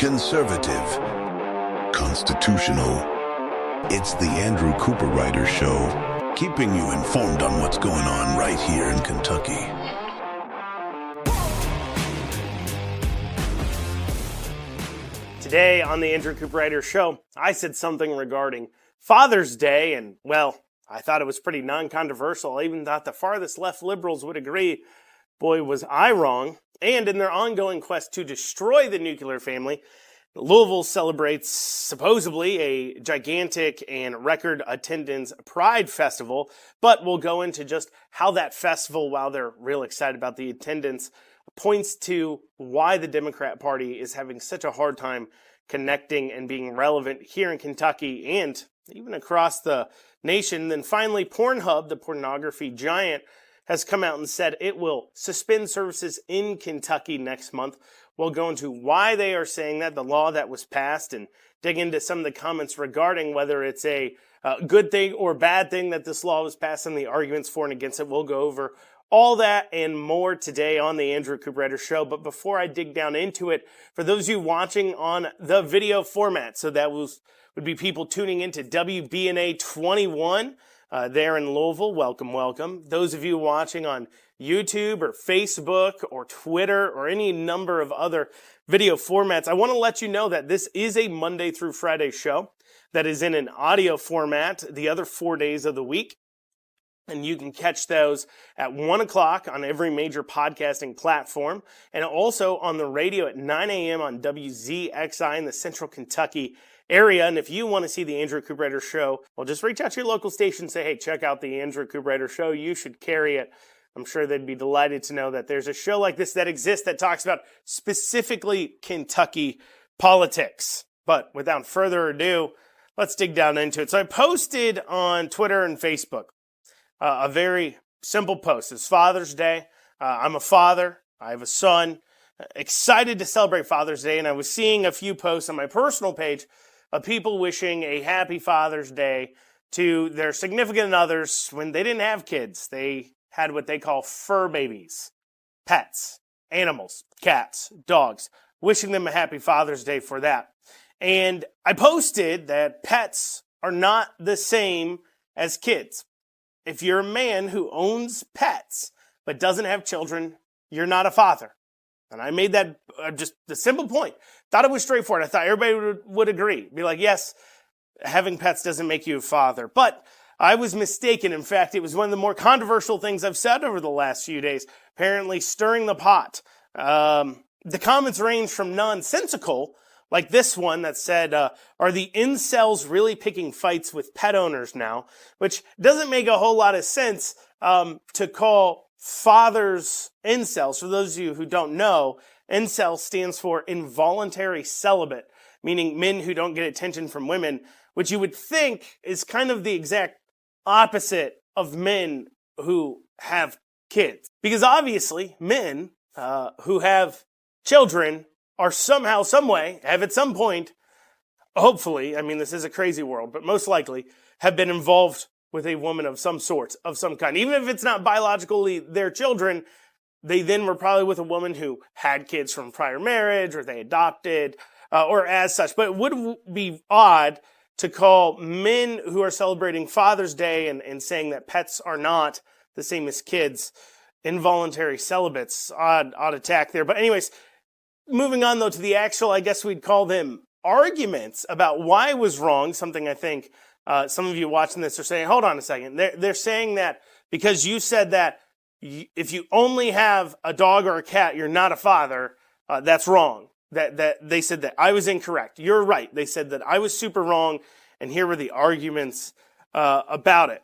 Conservative. Constitutional. It's the Andrew Cooperrider Show, keeping you informed on what's going on right here in Kentucky. Today on the Andrew Cooperrider Show, I said something regarding Father's Day, and, well, I thought it was pretty non-controversial. I even thought the farthest left liberals would agree. Boy, was I wrong. And in their ongoing quest to destroy the nuclear family, Louisville celebrates supposedly a gigantic and record attendance Pride Festival, but we'll go into just how that festival, while they're real excited about the attendance, points to why the Democrat Party is having such a hard time connecting and being relevant here in Kentucky and even across the nation. Then finally, Pornhub, the pornography giant, has come out and said it will suspend services in Kentucky next month. We'll go into why they are saying that, the law that was passed, and dig into some of the comments regarding whether it's a good thing or bad thing that this law was passed and the arguments for and against it. We'll go over all that and more today on the Andrew Cooperrider Show. But before I dig down into it, for those of you watching on the video format, so that would be people tuning into WBNA 21, there in Louisville, welcome. Those of you watching on YouTube or Facebook or Twitter or any number of other video formats, I want to let you know that this is a Monday through Friday show that is in an audio format the other 4 days of the week. And you can catch those at 1 o'clock on every major podcasting platform, and also on the radio at 9 a.m. on WZXI in the Central Kentucky area. And if you want to see the Andrew Cooperrider Show, well, just reach out to your local station and say, hey, check out the Andrew Cooperrider Show. You should carry it. I'm sure they'd be delighted to know that there's a show like this that exists that talks about specifically Kentucky politics. But without further ado, let's dig down into it. So I posted on Twitter and Facebook a very simple post. It's Father's Day. I'm a father. I have a son. Excited to celebrate Father's Day. And I was seeing a few posts on my personal page of people wishing a happy Father's Day to their significant others when they didn't have kids. They had what they call fur babies, pets, animals, cats, dogs, wishing them a happy Father's Day for that. And I posted that pets are not the same as kids. If you're a man who owns pets but doesn't have children, you're not a father. And I made that just the simple point. Thought it was straightforward. I thought everybody would agree. Be like, yes, having pets doesn't make you a father. But I was mistaken. In fact, it was one of the more controversial things I've said over the last few days, apparently stirring the pot. The comments range from nonsensical, like this one that said, are the incels really picking fights with pet owners now? Which doesn't make a whole lot of sense to call fathers incels. For those of you who don't know, incel stands for involuntary celibate, meaning men who don't get attention from women, which you would think is kind of the exact opposite of men who have kids. Because obviously, men who have children are somehow, some way, have at some point, hopefully, I mean, this is a crazy world, but most likely, have been involved with a woman of some sort, of some kind. Even if it's not biologically their children, they then were probably with a woman who had kids from prior marriage, or they adopted, or as such. But it would be odd to call men who are celebrating Father's Day and saying that pets are not the same as kids involuntary celibates. Odd attack there. But anyways, moving on, though, to the actual, I guess we'd call them arguments about why I was wrong, something I think some of you watching this are saying, hold on a second. They're saying that because you said that if you only have a dog or a cat, you're not a father, that's wrong. That they said that I was incorrect. You're right. They said that I was super wrong, and here were the arguments about it.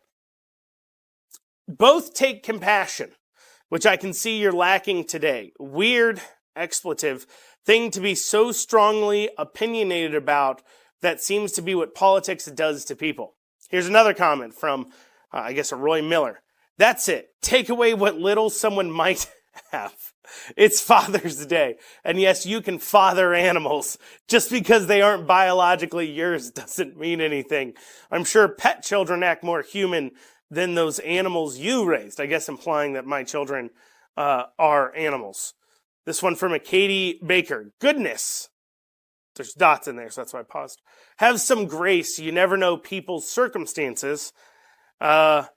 Both take compassion, which I can see you're lacking today. Weird expletive thing to be so strongly opinionated about. That seems to be what politics does to people. Here's another comment from, I guess, a Roy Miller. That's it. Take away what little someone might have. It's Father's Day. And yes, you can father animals. Just because they aren't biologically yours doesn't mean anything. I'm sure pet children act more human than those animals you raised. I guess implying that my children are animals. This one from a Katie Baker. Goodness. There's dots in there, so that's why I paused. Have some grace. You never know people's circumstances. And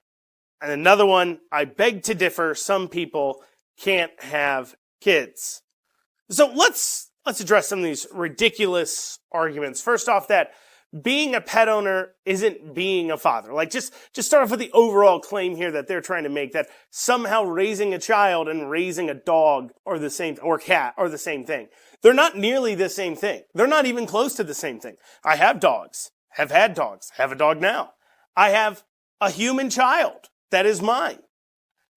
another one, I beg to differ. Some people can't have kids. So let's address some of these ridiculous arguments. First off, that being a pet owner isn't being a father. Like, just start off with the overall claim here that they're trying to make, that somehow raising a child and raising a dog or the same, or cat are the same thing. They're not nearly the same thing. They're not even close to the same thing. I have dogs, have had dogs, have a dog now. I have a human child that is mine,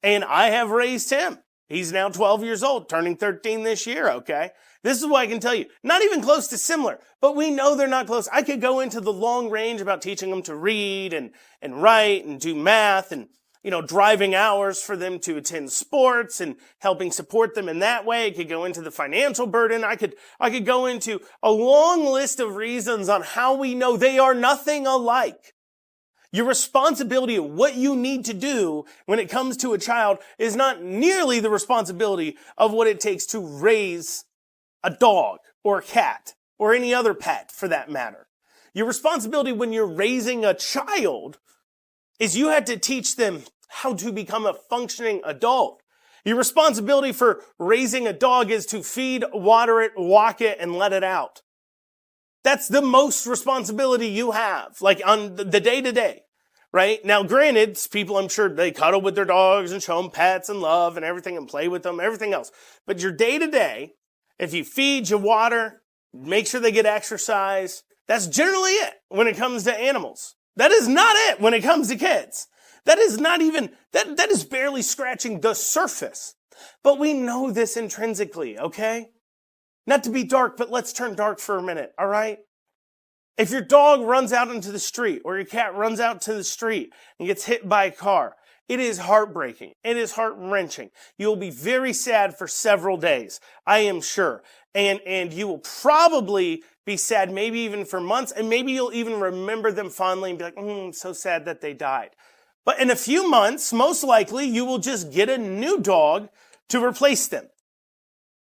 and I have raised him. He's now 12 years old, turning 13 this year, okay? This is what I can tell you. Not even close to similar, but we know they're not close. I could go into the long range about teaching them to read and write and do math and, driving hours for them to attend sports and helping support them in that way. I could go into the financial burden. I could go into a long list of reasons on how we know they are nothing alike. Your responsibility of what you need to do when it comes to a child is not nearly the responsibility of what it takes to raise a dog or a cat or any other pet for that matter. Your responsibility when you're raising a child is you had to teach them how to become a functioning adult. Your responsibility for raising a dog is to feed, water it, walk it, and let it out. That's the most responsibility you have, like on the day-to-day, right? Now, granted, people, I'm sure, they cuddle with their dogs and show them pets and love and everything and play with them, everything else. But your day-to-day, if you feed, you water, make sure they get exercise, that's generally it when it comes to animals. That is not it when it comes to kids. That is not even, that is barely scratching the surface. But we know this intrinsically, okay? Not to be dark, but let's turn dark for a minute, all right? If your dog runs out into the street or your cat runs out to the street and gets hit by a car, it is heartbreaking. It is heart-wrenching. You will be very sad for several days, I am sure. And you will probably be sad maybe even for months, and maybe you'll even remember them fondly and be like, I'm so sad that they died. But in a few months, most likely, you will just get a new dog to replace them.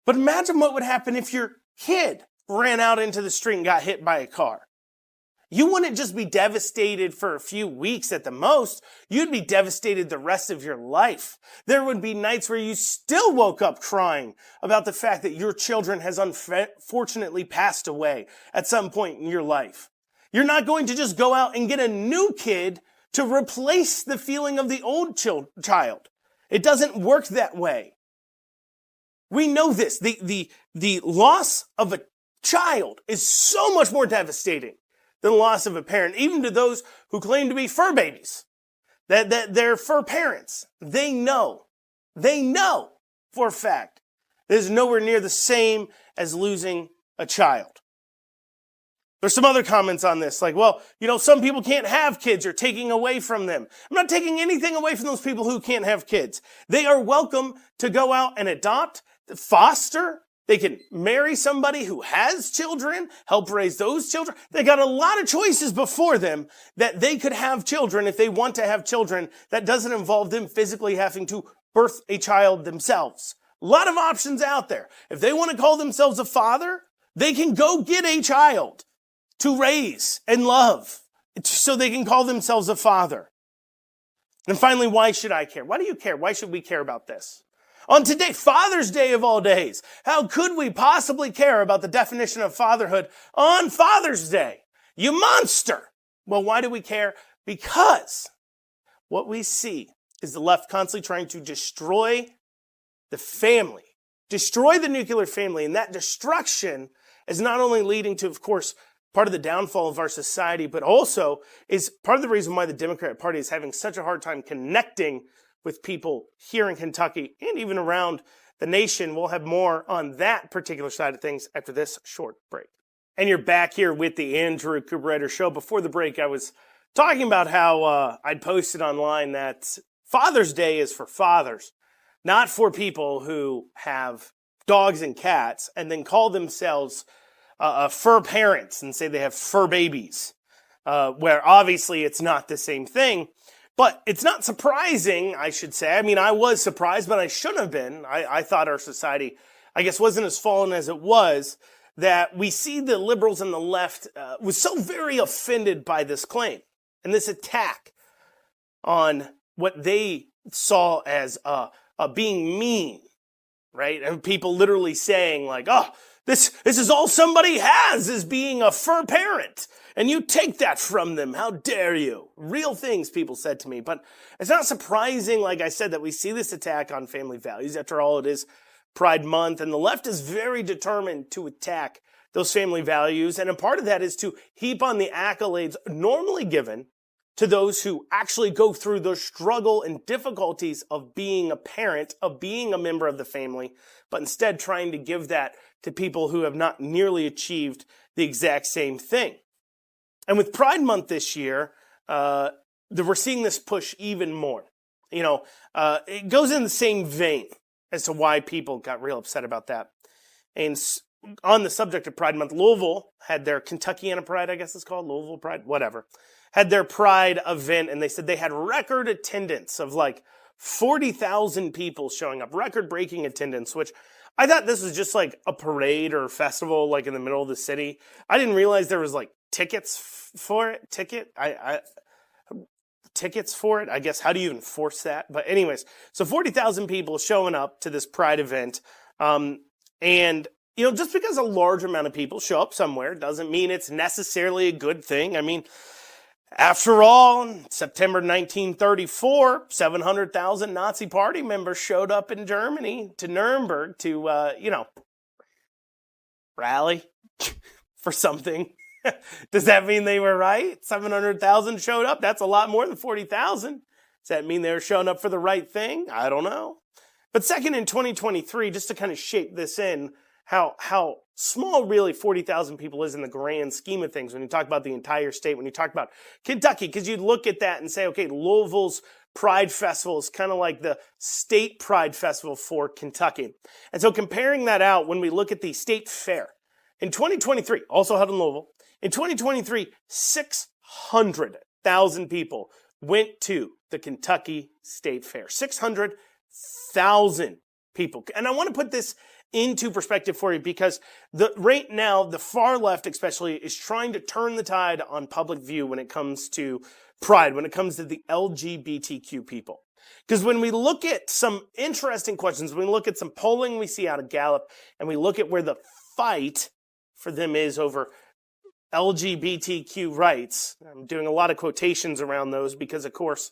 But imagine what would happen if your kid ran out into the street and got hit by a car. You wouldn't just be devastated for a few weeks at the most. You'd be devastated the rest of your life. There would be nights where you still woke up crying about the fact that your children has unfortunately passed away at some point in your life. You're not going to just go out and get a new kid to replace the feeling of the old child. It doesn't work that way. We know this. The loss of a child is so much more devastating than the loss of a parent, even to those who claim to be fur babies, that they're fur parents. They know for a fact that it's nowhere near the same as losing a child. There's some other comments on this, like, well, some people can't have kids. You're taking away from them. I'm not taking anything away from those people who can't have kids. They are welcome to go out and adopt, foster. They can marry somebody who has children, help raise those children. They got a lot of choices before them that they could have children if they want to have children. That doesn't involve them physically having to birth a child themselves. A lot of options out there. If they want to call themselves a father, they can go get a child to raise and love so they can call themselves a father. And finally, why should I care? Why do you care? Why should we care about this? On today, Father's Day of all days, how could we possibly care about the definition of fatherhood on Father's Day? You monster! Well, why do we care? Because what we see is the left constantly trying to destroy the family, destroy the nuclear family, and that destruction is not only leading to, of course, part of the downfall of our society, but also is part of the reason why the Democrat Party is having such a hard time connecting with people here in Kentucky and even around the nation. We'll have more on that particular side of things after this short break. And you're back here with the Andrew Cooperrider Show. Before the break, I was talking about how I'd posted online that Father's Day is for fathers, not for people who have dogs and cats and then call themselves fur parents and say they have fur babies, where obviously it's not the same thing. But it's not surprising, I should say. I mean, I was surprised, but I shouldn't have been. I thought our society, I guess, wasn't as fallen as it was, that we see the liberals and the left was so very offended by this claim and this attack on what they saw as being mean, right? And people literally saying like, oh, this is all somebody has, is being a fur parent. And you take that from them. How dare you? Real things people said to me. But it's not surprising, like I said, that we see this attack on family values. After all, it is Pride Month, and the left is very determined to attack those family values. And a part of that is to heap on the accolades normally given to those who actually go through the struggle and difficulties of being a parent, of being a member of the family, but instead trying to give that to people who have not nearly achieved the exact same thing. And with Pride Month this year, we're seeing this push even more. It goes in the same vein as to why people got real upset about that. And on the subject of Pride Month, Louisville had their Kentuckiana Pride, I guess it's called, Louisville Pride, whatever, had their Pride event, and they said they had record attendance of like 40,000 people showing up, record-breaking attendance, which I thought this was just like a parade or a festival like in the middle of the city. I didn't realize there was like tickets for it. Tickets for it. I guess, how do you enforce that? But anyways, so 40,000 people showing up to this Pride event. And, just because a large amount of people show up somewhere doesn't mean it's necessarily a good thing. I mean, after all, in September 1934, 700,000 Nazi party members showed up in Germany to Nuremberg to, rally for something. Does that mean they were right? 700,000 showed up. That's a lot more than 40,000. Does that mean they were showing up for the right thing? I don't know. But second, in 2023, just to kind of shape this in, how small really 40,000 people is in the grand scheme of things when you talk about the entire state, when you talk about Kentucky, because you'd look at that and say, okay, Louisville's Pride Festival is kind of like the state Pride Festival for Kentucky. And so comparing that out, when we look at the state fair, in 2023, also held in Louisville, in 2023, 600,000 people went to the Kentucky State Fair. 600,000 people. And I want to put this into perspective for you because right now, the far left especially is trying to turn the tide on public view when it comes to pride, when it comes to the LGBTQ people. Because when we look at some interesting questions, when we look at some polling we see out of Gallup, and we look at where the fight for them is over LGBTQ rights. I'm doing a lot of quotations around those because, of course,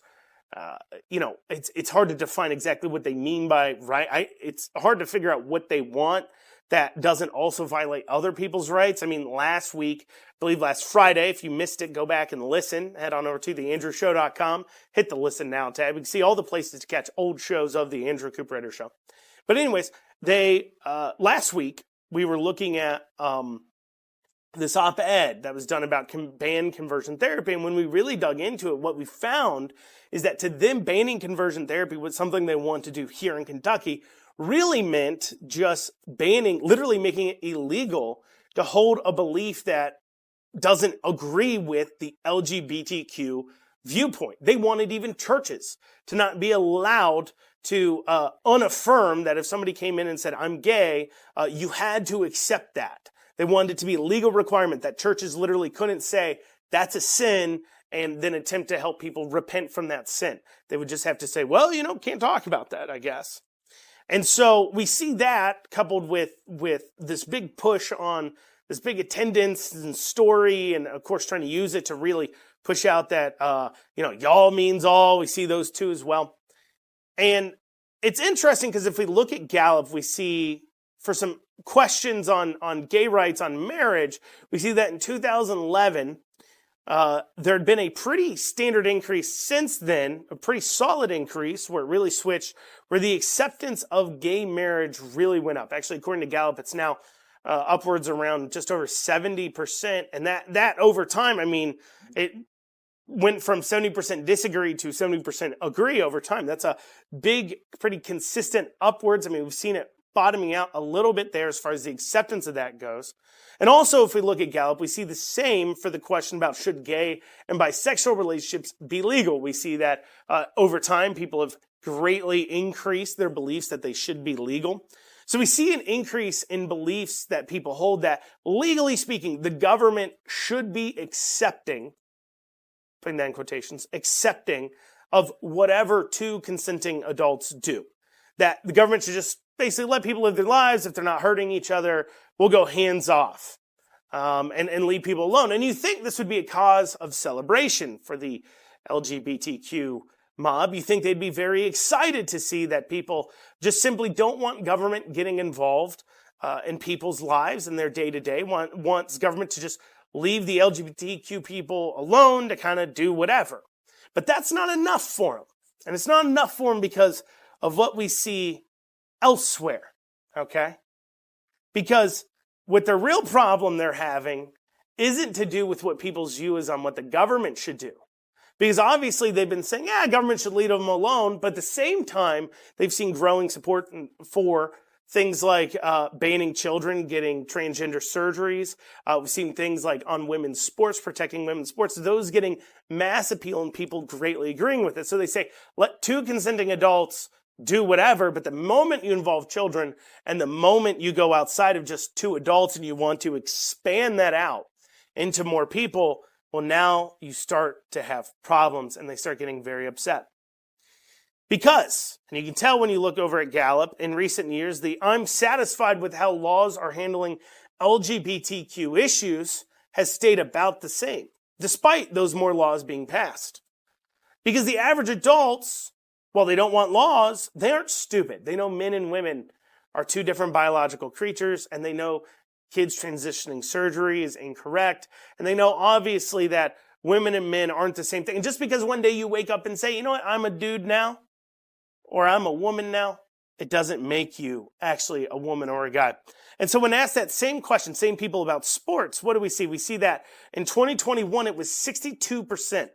it's hard to define exactly what they mean by right. It's hard to figure out what they want that doesn't also violate other people's rights. I mean, last week, I believe last Friday, if you missed it, go back and listen. Head on over to theandrewshow.com, hit the Listen Now tab. You can see all the places to catch old shows of the Andrew Cooperrider Show. But anyways, last week, we were looking at this op-ed that was done about ban conversion therapy. And when we really dug into it, what we found is that to them, banning conversion therapy was something they want to do here in Kentucky really meant just banning, literally making it illegal to hold a belief that doesn't agree with the LGBTQ viewpoint. They wanted even churches to not be allowed to unaffirm that if somebody came in and said, I'm gay, you had to accept that. They wanted it to be a legal requirement that churches literally couldn't say, that's a sin, and then attempt to help people repent from that sin. They would just have to say, well, can't talk about that, I guess. And so we see that coupled with this big push on this big attendance and story, and of course trying to use it to really push out that, y'all means all. We see those two as well. And it's interesting because if we look at Gallup, we see for some questions on gay rights, on marriage, we see that in 2011, there had been a pretty standard increase since then, a pretty solid increase where it really switched, where the acceptance of gay marriage really went up. Actually, according to Gallup, it's now upwards around just over 70%. And that over time, I mean, it went from 70% disagree to 70% agree over time. That's a big, pretty consistent upwards. I mean, we've seen it bottoming out a little bit there as far as the acceptance of that goes. And also, if we look at Gallup, we see the same for the question about should gay and bisexual relationships be legal. We see that over time, people have greatly increased their beliefs that they should be legal. So we see an increase in beliefs that people hold that, legally speaking, the government should be accepting, putting that in quotations, accepting of whatever two consenting adults do. That the government should just basically let people live their lives. If they're not hurting each other, we'll go hands off and leave people alone. And you think this would be a cause of celebration for the LGBTQ mob. You think they'd be very excited to see that people just simply don't want government getting involved in people's lives and their day-to-day, wants government to just leave the LGBTQ people alone to kind of do whatever. But that's not enough for them. And it's not enough for them because of what we see elsewhere, okay? Because what the real problem they're having isn't to do with what people's view is on what the government should do. Because obviously they've been saying, government should leave them alone, but at the same time, they've seen growing support for things like banning children getting transgender surgeries. We've seen things like on women's sports, protecting women's sports, those getting mass appeal and people greatly agreeing with it. So they say, let two consenting adults do whatever, but the moment you involve children and the moment you go outside of just two adults and you want to expand that out into more people, well, now you start to have problems and they start getting very upset. Because, and you can tell when you look over at Gallup, in recent years, the I'm satisfied with how laws are handling LGBTQ issues has stayed about the same, despite those more laws being passed. Because the average adults, while they don't want laws, they aren't stupid. They know men and women are two different biological creatures, and they know kids transitioning surgery is incorrect, and they know obviously that women and men aren't the same thing. And just because one day you wake up and say, you know what, I'm a dude now, or I'm a woman now, it doesn't make you actually a woman or a guy. And so when asked that same question, same people about sports, what do we see? We see that in 2021, it was 62%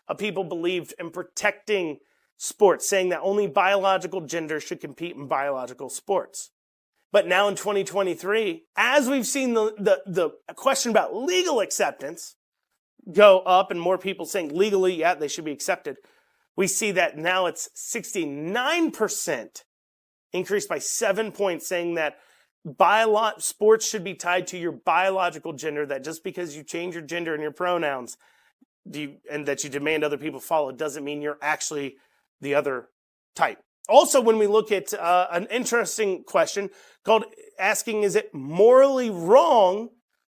of people believed in protecting sports, saying that only biological gender should compete in biological sports. But now in 2023, as we've seen the question about legal acceptance go up and more people saying legally, they should be accepted, we see that now it's 69% increased by 7 points, saying that sports should be tied to your biological gender, that just because you change your gender and your pronouns and that you demand other people follow doesn't mean you're actually the other type. Also, when we look at an interesting question called asking, is it morally wrong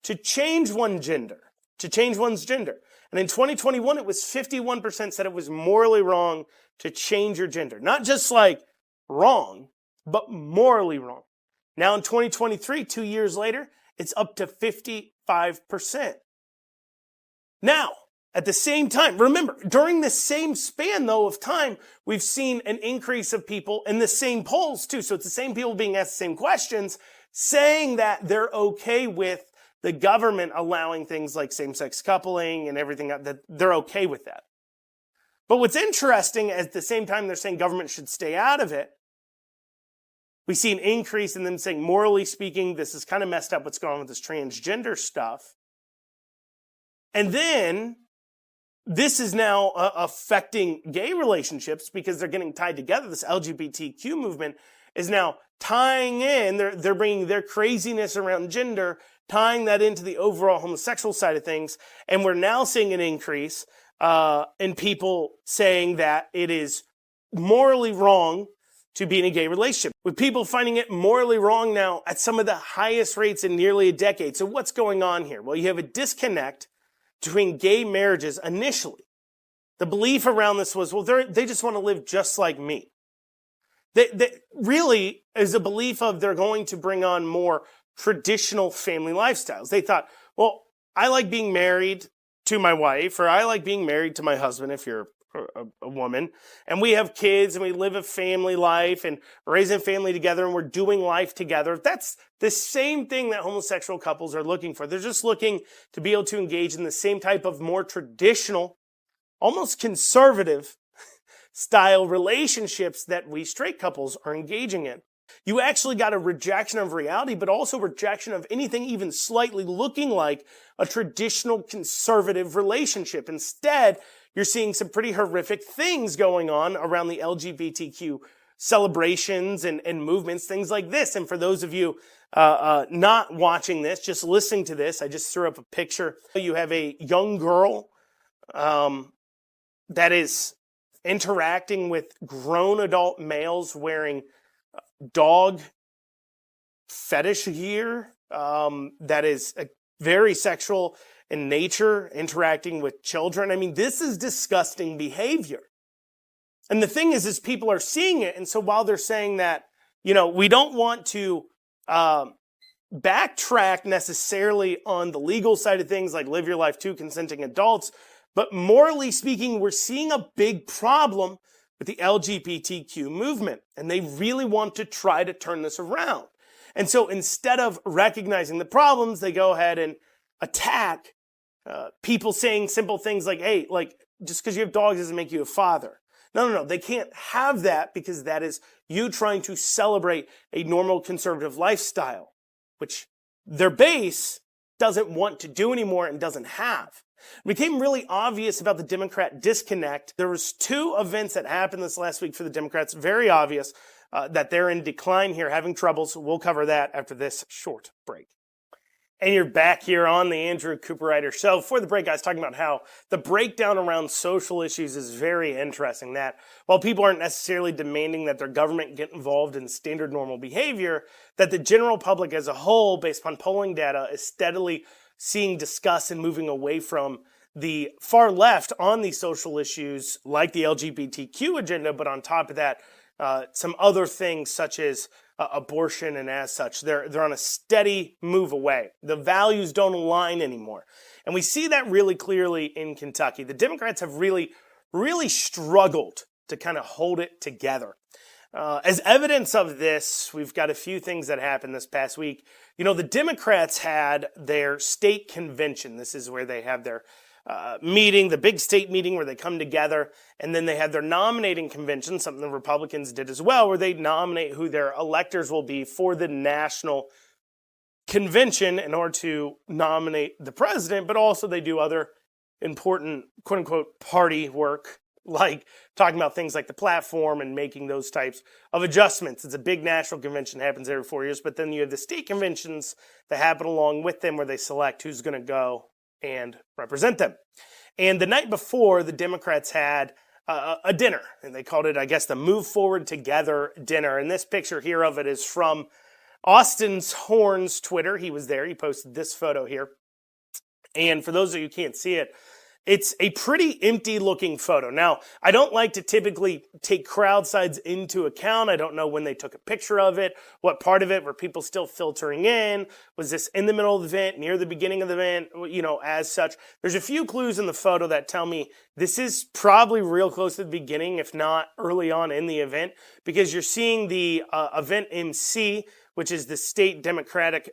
to change one's gender? And in 2021, it was 51% said it was morally wrong to change your gender. Not just like wrong, but morally wrong. Now in 2023, 2 years later, it's up to 55%. Now, at the same time, remember, during the same span, though, of time, we've seen an increase of people in the same polls, too. So it's the same people being asked the same questions, saying that they're okay with the government allowing things like same-sex coupling and everything, that they're okay with that. But what's interesting, at the same time they're saying government should stay out of it, we see an increase in them saying, morally speaking, this is kind of messed up what's going on with this transgender stuff. And then this is now affecting gay relationships because they're getting tied together. This LGBTQ movement is now tying in, they're bringing their craziness around gender, tying that into the overall homosexual side of things. And we're now seeing an increase in people saying that it is morally wrong to be in a gay relationship, with people finding it morally wrong now at some of the highest rates in nearly a decade. So what's going on here? Well, you have a disconnect between gay marriages initially. The belief around this was, well, they just want to live just like me. They really is a belief of they're going to bring on more traditional family lifestyles. They thought, well, I like being married to my wife, or I like being married to my husband if you're a woman, and we have kids and we live a family life and raising a family together and we're doing life together. That's the same thing that homosexual couples are looking for. They're just looking to be able to engage in the same type of more traditional, almost conservative style relationships that we straight couples are engaging in. You actually got a rejection of reality, but also rejection of anything even slightly looking like a traditional conservative relationship. Instead, you're seeing some pretty horrific things going on around the LGBTQ celebrations and movements, things like this. And for those of you not watching this, just listening to this, I just threw up a picture. You have a young girl that is interacting with grown adult males wearing dog fetish gear that is very sexual in nature, interacting with children. I mean, this is disgusting behavior. And the thing is people are seeing it. And so while they're saying that, we don't want to backtrack necessarily on the legal side of things, like live your life to consenting adults, but morally speaking, we're seeing a big problem with the LGBTQ movement. And they really want to try to turn this around. And so instead of recognizing the problems, they go ahead and attack people saying simple things like, hey, like, just because you have dogs doesn't make you a father. No. They can't have that because that is you trying to celebrate a normal conservative lifestyle, which their base doesn't want to do anymore and doesn't have. It became really obvious about the Democrat disconnect. There was 2 events that happened this last week for the Democrats. Very obvious that they're in decline here, having troubles. We'll cover that after this short break. And you're back here on the Andrew Cooperrider Show. Before the break, I was talking about how the breakdown around social issues is very interesting. That while people aren't necessarily demanding that their government get involved in standard normal behavior, that the general public as a whole, based upon polling data, is steadily seeing discuss and moving away from the far left on these social issues like the LGBTQ agenda, but on top of that, some other things such as abortion, and as such, they're on a steady move away. The values don't align anymore. And we see that really clearly in Kentucky. The Democrats have really struggled to kind of hold it together. As evidence of this, we've got a few things that happened this past week. The Democrats had their state convention. This is where they have their meeting, the big state meeting where they come together, and then they had their nominating convention, something the Republicans did as well, where they nominate who their electors will be for the national convention in order to nominate the president, but also they do other important, quote-unquote, party work, like talking about things like the platform and making those types of adjustments. It's a big national convention, happens every 4 years, but then you have the state conventions that happen along with them where they select who's going to go and represent them. And the night before, the Democrats had a dinner, and they called it, I guess, the Move Forward Together dinner. And this picture here of it is from Austin Horn's Twitter. He was there. He posted this photo here. And for those of you who can't see it, it's a pretty empty-looking photo. Now, I don't like to typically take crowd size into account. I don't know when they took a picture of it, what part of it, were people still filtering in? Was this in the middle of the event, near the beginning of the event, as such? There's a few clues in the photo that tell me this is probably real close to the beginning, if not early on in the event, because you're seeing the event MC, which is the state Democratic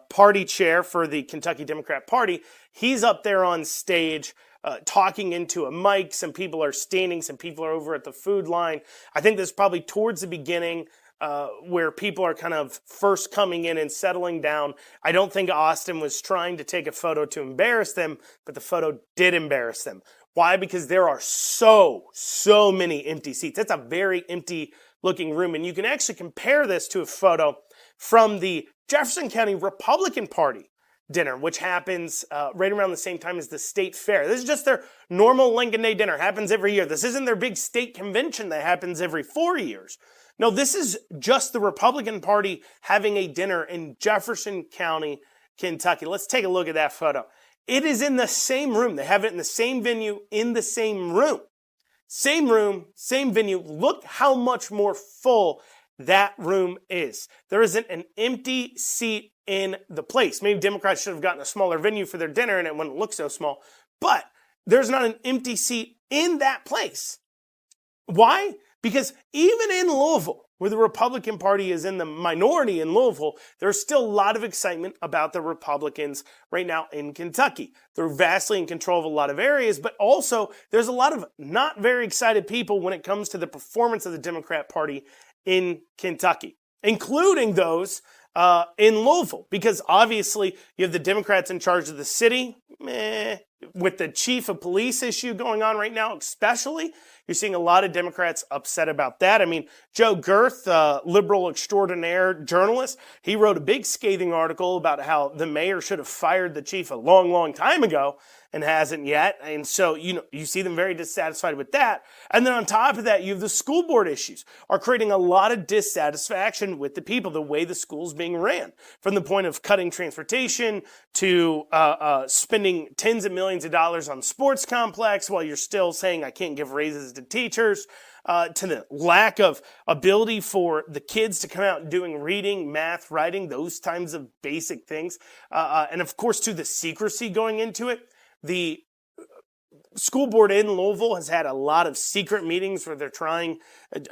Party chair for the Kentucky Democrat Party. He's up there on stage talking into a mic. Some people are standing, some people are over at the food line. I think this is probably towards the beginning where people are kind of first coming in and settling down. I don't think Austin was trying to take a photo to embarrass them, but the photo did embarrass them. Why? Because there are so many empty seats. That's a very empty looking room. And you can actually compare this to a photo from the Jefferson County Republican Party dinner, which happens right around the same time as the state fair. This is just their normal Lincoln Day dinner. Happens every year. This isn't their big state convention that happens every 4 years. No, this is just the Republican Party having a dinner in Jefferson County, Kentucky. Let's take a look at that photo. It is in the same room. They have it in the same venue, in the same room. Same room, same venue. Look how much more full that room is. There isn't an empty seat in the place. Maybe Democrats should have gotten a smaller venue for their dinner and it wouldn't look so small, but there's not an empty seat in that place. Why? Because even in Louisville, where the Republican Party is in the minority in Louisville, there's still a lot of excitement about the Republicans right now in Kentucky. They're vastly in control of a lot of areas, but also there's a lot of not very excited people when it comes to the performance of the Democrat Party in Kentucky, including those in Louisville, because obviously you have the Democrats in charge of the city, with the chief of police issue going on right now, especially, You're seeing a lot of Democrats upset about that. I mean, Joe Girth, liberal extraordinaire journalist, he wrote a big scathing article about how the mayor should have fired the chief a long, long time ago and hasn't yet. And so, you see them very dissatisfied with that. And then on top of that, you have the school board issues are creating a lot of dissatisfaction with the people, the way the school's being ran, from the point of cutting transportation to spending tens of millions of dollars on sports complex while you're still saying I can't give raises to teachers, to the lack of ability for the kids to come out and doing reading, math, writing, those kinds of basic things. And of course, to the secrecy going into it. The school board in Louisville has had a lot of secret meetings where they're trying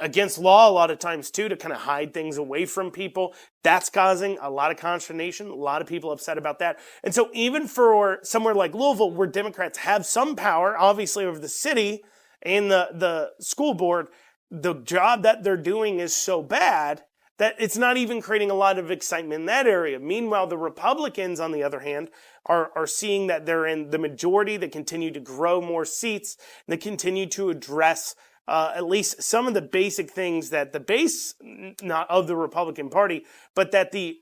against law a lot of times too to kind of hide things away from people. That's causing a lot of consternation, a lot of people upset about that. And so even for somewhere like Louisville where Democrats have some power, obviously over the city and the school board, the job that they're doing is so bad that it's not even creating a lot of excitement in that area. Meanwhile, the Republicans, on the other hand, are seeing that they're in the majority, that continue to grow more seats, and they continue to address at least some of the basic things that the base, not of the Republican Party, but that the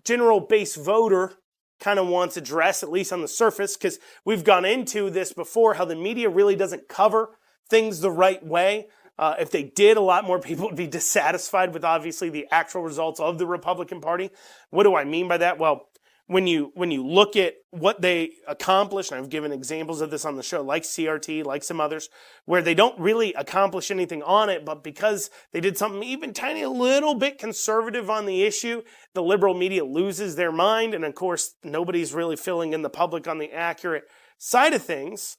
general base voter kind of wants addressed, at least on the surface, because we've gone into this before, how the media really doesn't cover things the right way. If they did, a lot more people would be dissatisfied with obviously the actual results of the Republican Party. What do I mean by that? Well, when you look at what they accomplished, and I've given examples of this on the show, like CRT, like some others, where they don't really accomplish anything on it, but because they did something even tiny, a little bit conservative on the issue, the liberal media loses their mind, and of course, nobody's really filling in the public on the accurate side of things.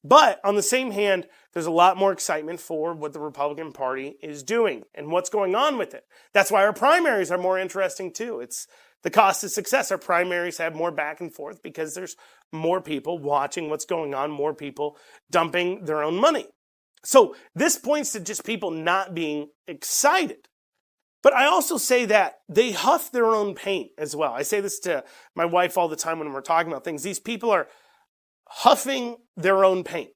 But on the same hand, there's a lot more excitement for what the Republican Party is doing and what's going on with it. That's why our primaries are more interesting too. It's the cost of success. Our primaries have more back and forth because there's more people watching what's going on, more people dumping their own money. So this points to just people not being excited. But I also say that they huff their own paint as well. I say this to my wife all the time when we're talking about things. These people are huffing their own paint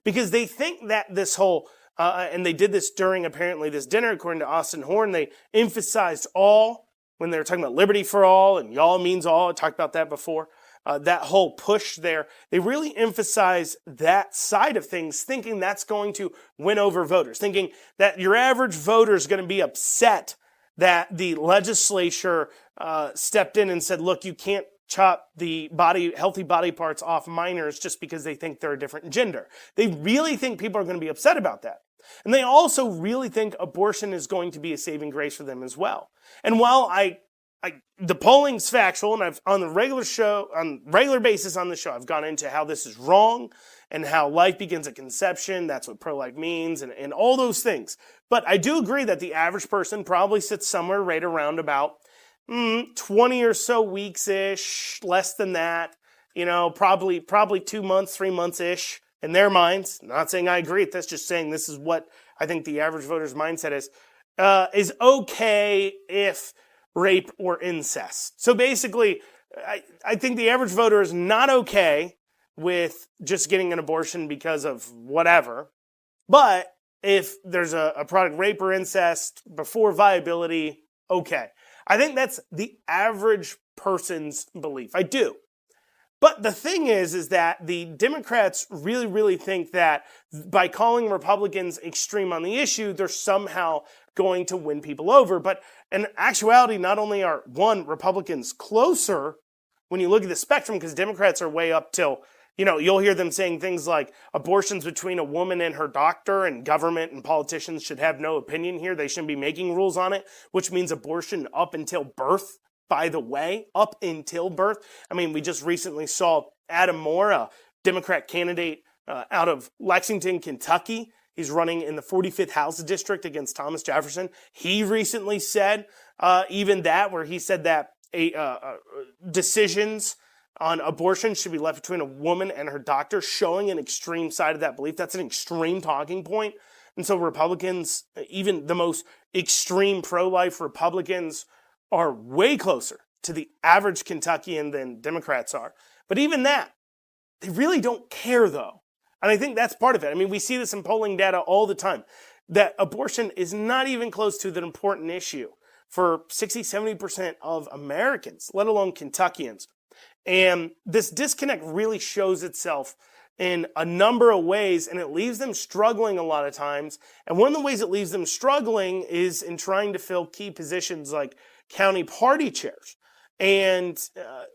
because they think that this whole, and they did this during apparently this dinner, according to Austin Horn, they emphasized all when they were talking about liberty for all and y'all means all. I talked about that before. That whole push there, they really emphasize that side of things, thinking that's going to win over voters, thinking that your average voter is going to be upset that the legislature stepped in and said, look, you can't chop the healthy body parts off minors just because they think they're a different gender. They really think people are going to be upset about that. And they also really think abortion is going to be a saving grace for them as well. And while the polling's factual, and I've on regular basis on the show, I've gone into how this is wrong and how life begins at conception. That's what pro-life means and all those things. But I do agree that the average person probably sits somewhere right around about 20 or so weeks-ish, less than that, probably 2 months, 3 months-ish in their minds. Not saying I agree with this, just saying this is what I think the average voter's mindset is okay if rape or incest. So basically, I think the average voter is not okay with just getting an abortion because of whatever. But if there's a product rape or incest before viability, okay. I think that's the average person's belief. I do. But the thing is that the Democrats really, really think that by calling Republicans extreme on the issue, they're somehow going to win people over. But in actuality, not only are, Republicans closer when you look at the spectrum, because Democrats are way up till, you'll hear them saying things like abortions between a woman and her doctor, and government and politicians should have no opinion here. They shouldn't be making rules on it, which means abortion up until birth. By the way, up until birth. I mean, we just recently saw Adam Moore, a Democrat candidate out of Lexington, Kentucky. He's running in the 45th House District against Thomas Jefferson. He recently said even that, where he said that decisions on abortion should be left between a woman and her doctor, showing an extreme side of that belief. That's an extreme talking point. And so Republicans, even the most extreme pro-life Republicans, are way closer to the average Kentuckian than Democrats are. But even that, they really don't care, though, And I think that's part of it. I mean, we see this in polling data all the time, that abortion is not even close to the important issue for 60, 70% of Americans, let alone Kentuckians. And this disconnect really shows itself in a number of ways, and it leaves them struggling a lot of times. And one of the ways it leaves them struggling is in trying to fill key positions like county party chairs. And,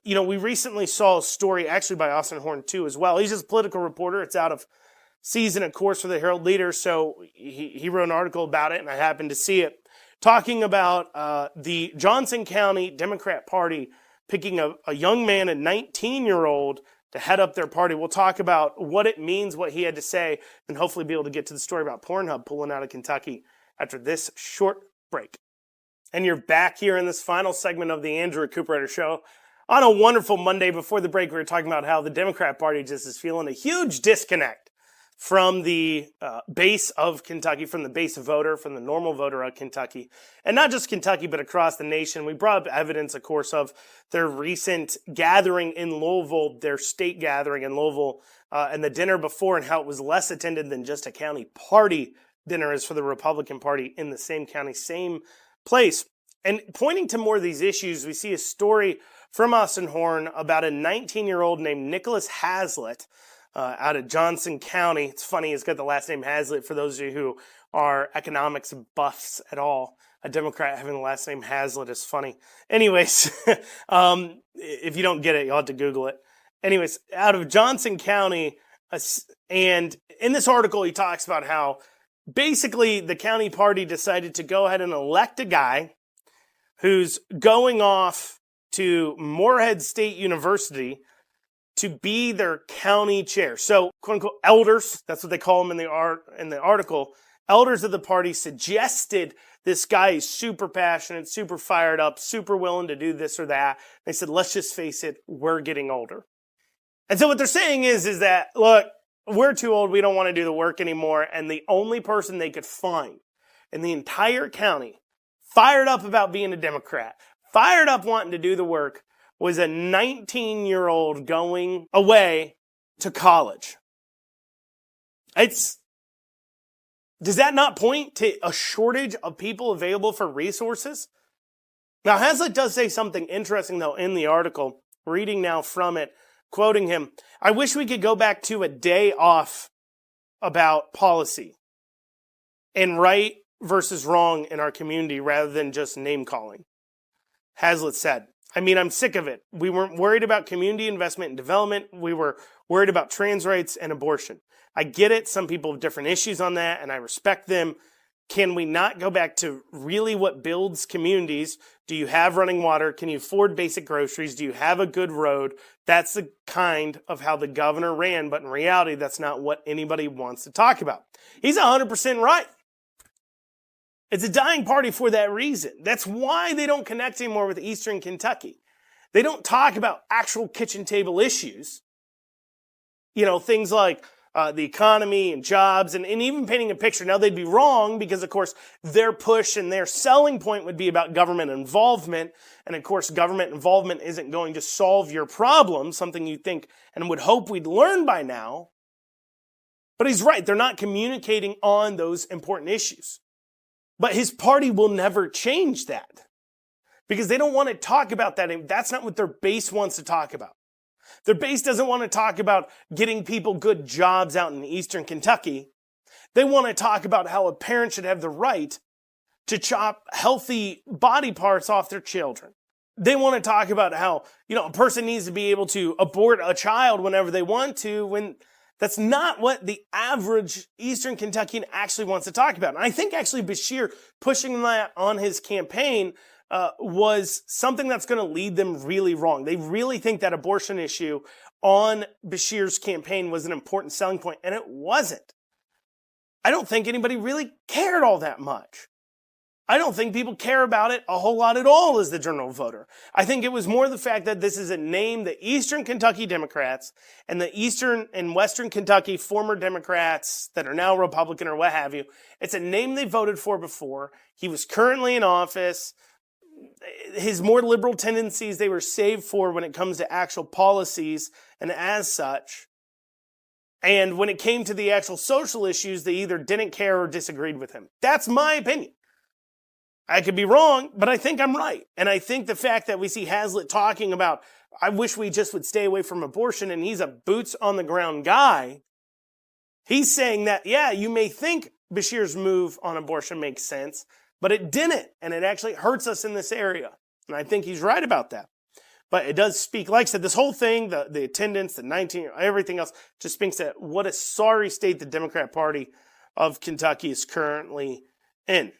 we recently saw a story actually by Austin Horn too as well. He's just a political reporter. It's out of season, of course, for the Herald Leader. So he wrote an article about it, and I happened to see it, talking about the Johnson County Democrat Party picking a young man, a 19-year-old, to head up their party. We'll talk about what it means, what he had to say, and hopefully be able to get to the story about Pornhub pulling out of Kentucky after this short break. And you're back here in this final segment of the Andrew Cooperrider Show. On a wonderful Monday before the break, we were talking about how the Democrat Party just is feeling a huge disconnect from the base of Kentucky, from the base voter, from the normal voter of Kentucky. And not just Kentucky, but across the nation. We brought up evidence, of course, of their recent gathering in Louisville, their state gathering in Louisville, and the dinner before, and how it was less attended than just a county party dinner is for the Republican Party in the same county, same place. And pointing to more of these issues, we see a story from Austin Horn about a 19-year-old named Nicholas Hazlitt, out of Johnson County. It's funny, he's got the last name Hazlitt for those of you who are economics buffs at all. A Democrat having the last name Hazlitt is funny. Anyways, if you don't get it, you'll have to Google it. Anyways, out of Johnson County, and in this article, he talks about how basically the county party decided to go ahead and elect a guy who's going off to Morehead State University to be their county chair. So, quote unquote, elders, that's what they call them in the article, elders of the party suggested this guy is super passionate, super fired up, super willing to do this or that. They said, let's just face it, we're getting older. And so what they're saying is that, look, we're too old, we don't want to do the work anymore. And the only person they could find in the entire county fired up about being a Democrat, fired up wanting to do the work, was a 19-year-old going away to college. Does that not point to a shortage of people available for resources? Now, Hazlitt does say something interesting, though, in the article. Reading now from it, quoting him, "I wish we could go back to a day off about policy and right versus wrong in our community rather than just name-calling." Hazlitt said, I'm sick of it. We weren't worried about community investment and development. We were worried about trans rights and abortion. I get it. Some people have different issues on that, and I respect them. Can we not go back to really what builds communities? Do you have running water? Can you afford basic groceries? Do you have a good road? That's the kind of how the governor ran, but in reality, that's not what anybody wants to talk about. He's 100% right. It's a dying party for that reason. That's why they don't connect anymore with Eastern Kentucky. They don't talk about actual kitchen table issues. Things like the economy and jobs and even painting a picture. Now, they'd be wrong because, of course, their push and their selling point would be about government involvement. And, of course, government involvement isn't going to solve your problem, something you think and would hope we'd learn by now. But he's right. They're not communicating on those important issues. But his party will never change that because they don't want to talk about that. That's not what their base wants to talk about. Their base doesn't want to talk about getting people good jobs out in Eastern Kentucky. They want to talk about how a parent should have the right to chop healthy body parts off their children. They want to talk about how, a person needs to be able to abort a child whenever they want to, when that's not what the average Eastern Kentuckian actually wants to talk about. And I think actually Beshear pushing that on his campaign was something that's going to lead them really wrong. They really think that abortion issue on Beshear's campaign was an important selling point, and it wasn't. I don't think anybody really cared all that much. I don't think people care about it a whole lot at all as the general voter. I think it was more the fact that this is a name the Eastern Kentucky Democrats and the Eastern and Western Kentucky former Democrats that are now Republican or what have you, it's a name they voted for before. He was currently in office. His more liberal tendencies they were saved for when it comes to actual policies, and as such, And when it came to the actual social issues, they either didn't care or disagreed with him. That's my opinion. I could be wrong, but I think I'm right. And I think the fact that we see Hazlitt talking about, I wish we just would stay away from abortion, and he's a boots on the ground guy. He's saying that, yeah, you may think Bashir's move on abortion makes sense, but it didn't. And it actually hurts us in this area. And I think he's right about that. But it does speak, like I said, this whole thing, the attendance, the 19, everything else, just speaks to what a sorry state the Democrat Party of Kentucky is currently in.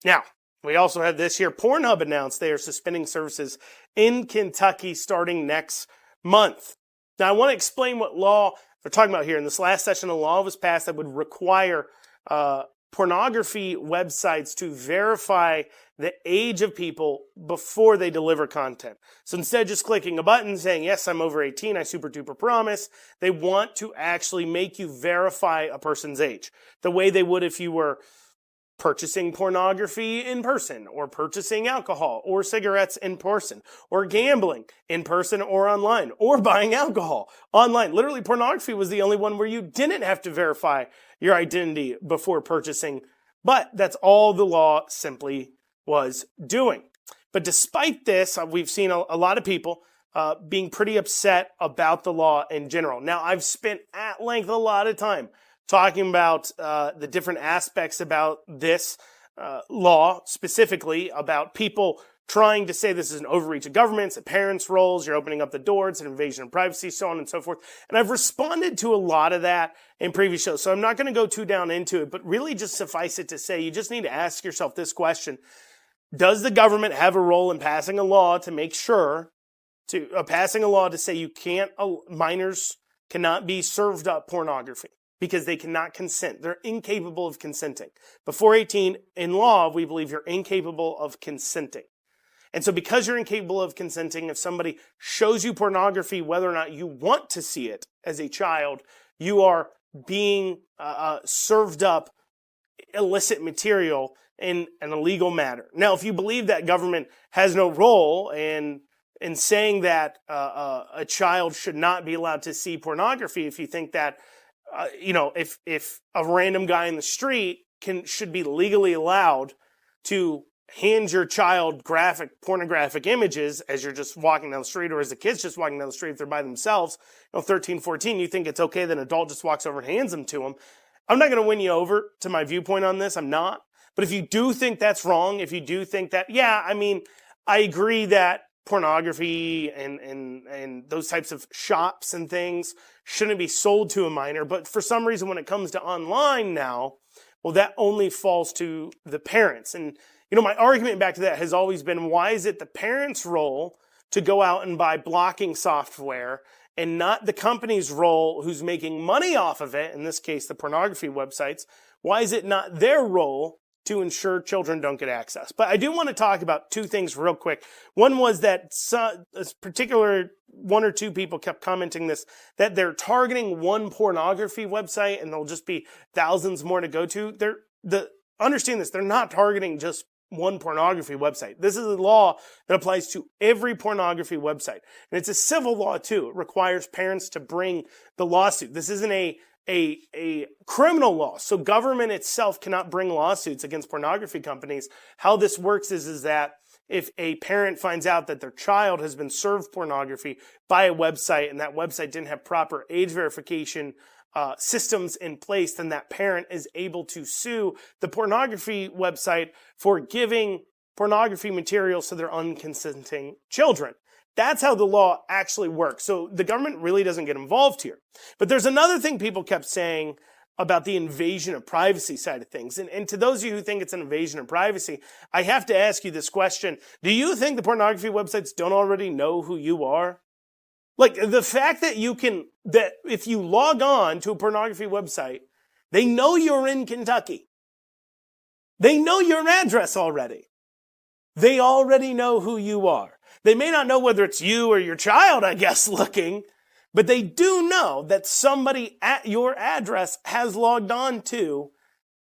Now, we also have this here. Pornhub announced they are suspending services in Kentucky starting next month. Now, I want to explain what law they're talking about here. In this last session, a law was passed that would require pornography websites to verify the age of people before they deliver content. So instead of just clicking a button saying, yes, I'm over 18, I super duper promise, they want to actually make you verify a person's age. The way they would if you were purchasing pornography in person, or purchasing alcohol or cigarettes in person, or gambling in person or online, or buying alcohol online. Literally, pornography was the only one where you didn't have to verify your identity before purchasing, but that's all the law simply was doing. But despite this, we've seen a lot of people being pretty upset about the law in general. Now, I've spent at length a lot of time talking about the different aspects about this law, specifically about people trying to say this is an overreach of government, it's a parent's roles, you're opening up the door, it's an invasion of privacy, so on and so forth. And I've responded to a lot of that in previous shows, so I'm not going to go too down into it, but really just suffice it to say, you just need to ask yourself this question. Does the government have a role in passing a law to make sure, passing a law to say you can't, minors cannot be served up pornography? Because they cannot consent. They're incapable of consenting. Before 18, in law, we believe you're incapable of consenting. And so because you're incapable of consenting, if somebody shows you pornography, whether or not you want to see it as a child, you are being served up illicit material in an illegal manner. Now, if you believe that government has no role in saying that a child should not be allowed to see pornography, if you think that if a random guy in the street should be legally allowed to hand your child pornographic images as you're just walking down the street, or as the kid's just walking down the street if they're by themselves, 13, 14, you think it's okay that an adult just walks over and hands them to them. I'm not going to win you over to my viewpoint on this. I'm not. But if you do think that's wrong, if you do think that, I agree that pornography and those types of shops and things shouldn't be sold to a minor. But for some reason, when it comes to online now, well, that only falls to the parents. And, my argument back to that has always been, why is it the parents' role to go out and buy blocking software and not the company's role who's making money off of it, in this case, the pornography websites? Why is it not their role to ensure children don't get access? But I do want to talk about two things real quick. One was that a particular one or two people kept commenting that they're targeting one pornography website and there'll just be thousands more to go to. Understand this, they're not targeting just one pornography website. This is a law that applies to every pornography website. And it's a civil law too. It requires parents to bring the lawsuit. This isn't a criminal law. So government itself cannot bring lawsuits against pornography companies. How this works is that if a parent finds out that their child has been served pornography by a website and that website didn't have proper age verification systems in place, then that parent is able to sue the pornography website for giving pornography materials to their unconsenting children. That's how the law actually works. So the government really doesn't get involved here. But there's another thing people kept saying about the invasion of privacy side of things. And to those of you who think it's an invasion of privacy, I have to ask you this question. Do you think the pornography websites don't already know who you are? Like the fact that that if you log on to a pornography website, they know you're in Kentucky. They know your address already. They already know who you are. They may not know whether it's you or your child, I guess, looking, but they do know that somebody at your address has logged on to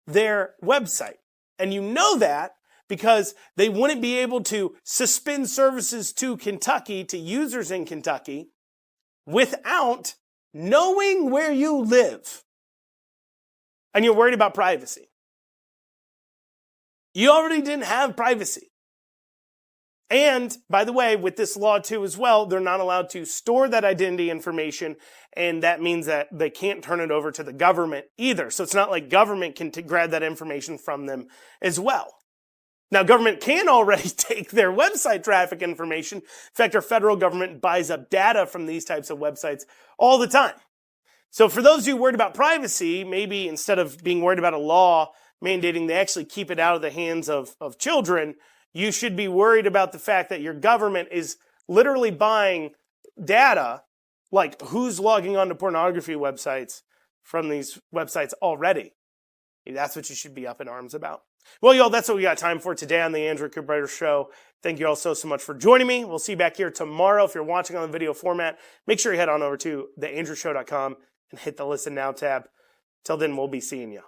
their website. And you know that because they wouldn't be able to suspend services to Kentucky, to users in Kentucky, without knowing where you live, and you're worried about privacy. You already didn't have privacy. And, by the way, with this law too as well, they're not allowed to store that identity information, and that means that they can't turn it over to the government either. So it's not like government can grab that information from them as well. Now, government can already take their website traffic information. In fact, our federal government buys up data from these types of websites all the time. So for those of you worried about privacy, maybe instead of being worried about a law mandating they actually keep it out of the hands of children, you should be worried about the fact that your government is literally buying data, like who's logging onto pornography websites from these websites already. That's what you should be up in arms about. Well, y'all, that's what we got time for today on the Andrew Cooperrider Show. Thank you all so much for joining me. We'll see you back here tomorrow. If you're watching on the video format, make sure you head on over to theandrewshow.com and hit the Listen Now tab. Till then, we'll be seeing you.